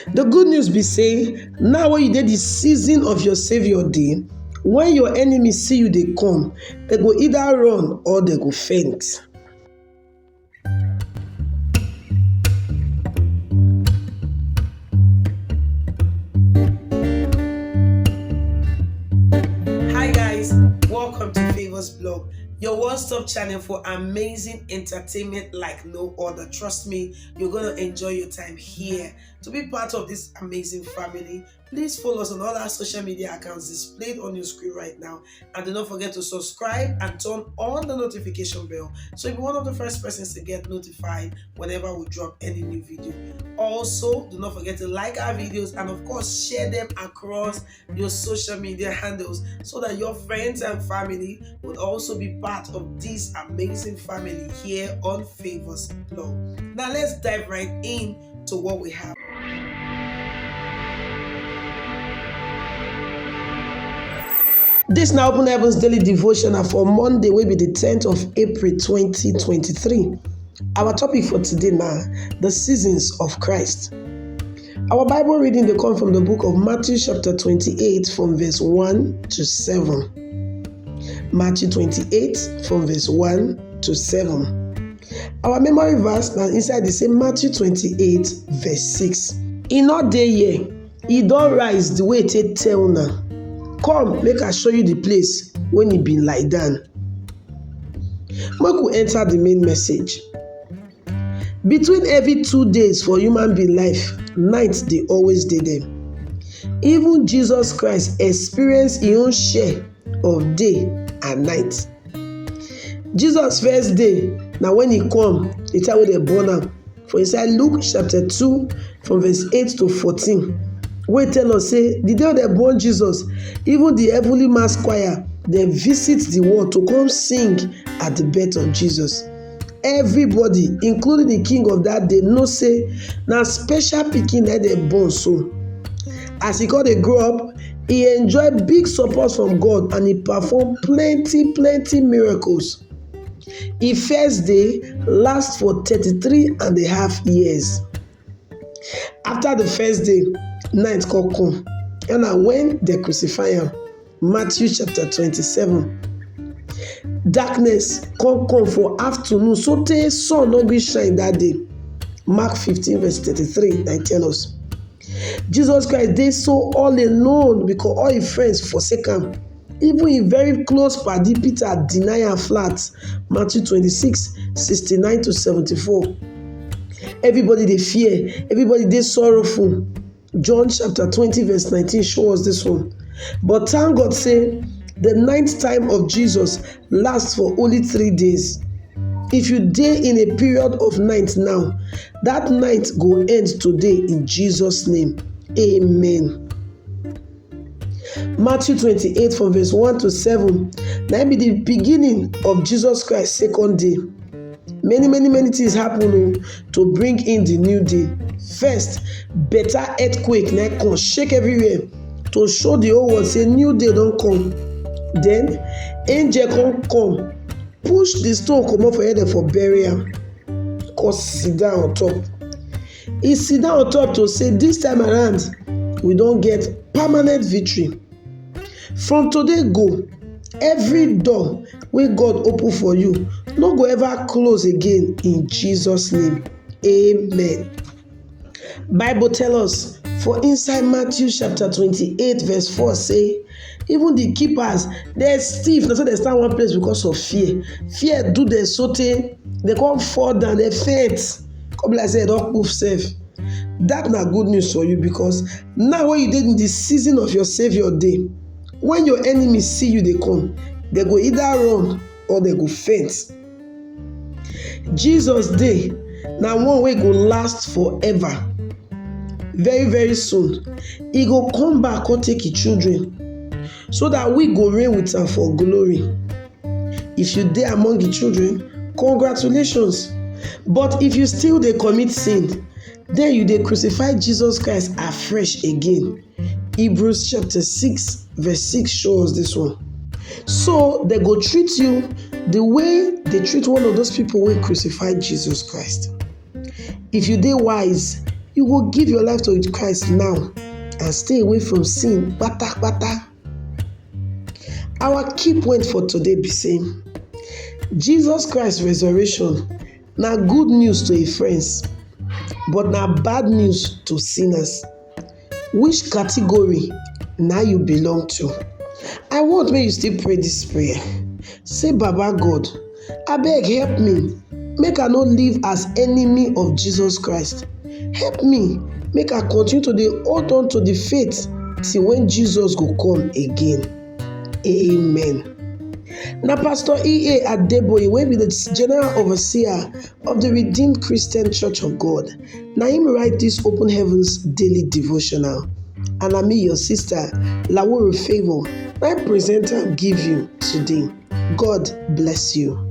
The good news be say, now when you dey the season of your Savior day, when your enemies see you dey come, they go either run or they go faint. Hi guys, welcome to Favors Blog, your one-stop channel for amazing entertainment like no other. Trust me, you're gonna enjoy your time here. To be part of this amazing family, please follow us on all our social media accounts displayed on your screen right now, and do not forget to subscribe and turn on the notification bell so you'll be one of the first persons to get notified whenever we drop any new video. Also, do not forget to like our videos and of course share them across your social media handles so that your friends and family would also be part of this amazing family here on Favors Blog. Now let's dive right in to what we have. This now Open Heavens Daily Devotional for Monday will be the 10th of April 2023. Our topic for today now, the seasons of Christ. Our Bible reading they come from the book of Matthew chapter 28 from verse 1 to 7. Matthew 28 from verse 1 to 7. Our memory verse now inside the same Matthew 28 verse 6. In not day year, he don't rise the way it tell now. Come, make I show you the place when he been lie down. Make we enter the main message. Between every 2 days for human being life, night they always dey there. Even Jesus Christ experienced his own share of day and night. Jesus first day, now when he come, the time when they born am. For inside Luke chapter 2 from verse 8 to 14. We tell us say the day they born Jesus, even the heavenly mass choir they visit the world to come sing at the birth of Jesus. Everybody, including the king of that day, know say na special pikin that they born so. As he got to grow up, he enjoyed big support from God and he performed plenty miracles. His first day last for 33 and a half years. After the first day, night come, and when they crucify him, Matthew chapter 27. Darkness come for afternoon, so the sun no be shine that day. Mark 15 verse 33, I tell us. Jesus Christ dey so all alone because all his friends forsake him. Even his very close padi Peter deny am flat. Matthew 26, 69 to 74. Everybody dey fear, everybody dey sorrowful. John chapter 20 verse 19 show us this one. But thank God say the ninth time of Jesus lasts for only 3 days. If you dey in a period of night now, that night go end today in Jesus' name. Amen. Matthew 28 from verse 1 to 7. Now be the beginning of Jesus Christ's second day. Many things happen to bring in the new day. First, better earthquake na come shake everywhere to show the whole world say new day don come. Then angel come push the stone comot for head for burial. Cause sit down on top. He sit down on top to say this time around we don get permanent victory. From today go, every door wey God open for you no go ever close again in Jesus' name. Amen. Bible tell us for inside Matthew chapter 28 verse 4 say, even the keepers they stiff, na so they stand one place because of fear. Fear do the sote, they come fall down, they faint. Come like say don't move safe. That na good news for you because now when you dey in the season of your Savior day, when your enemies see you they come, they go either run or they go faint. Jesus day na one way go last forever. Very soon he go come back come take his children so that we go reign with am for glory. If you dey among the children, congratulations. But if you still dey commit sin, then you dey crucify Jesus Christ afresh again. Hebrews chapter 6 verse 6 shows this one. So they go treat you the way they treat one of those people who crucified Jesus Christ. If you dey wise, you go give your life to Christ now and stay away from sin kpata. Our key point for today be saying Jesus Christ resurrection na good news to him friends, but na bad news to sinners. Which category na you belong to? I want make you still pray this prayer. Say, Baba God, abeg help me make I no live as enemy of Jesus Christ. Help me make I continue to dey hold on to the faith till when Jesus go come again. Amen. Na Pastor E.A. Adeboye, wey be the General Overseer of the Redeemed Christian Church of God, na him write this Open Heavens daily devotional. And na me, your sister, Laworo Favour, I present and give you today. God bless you.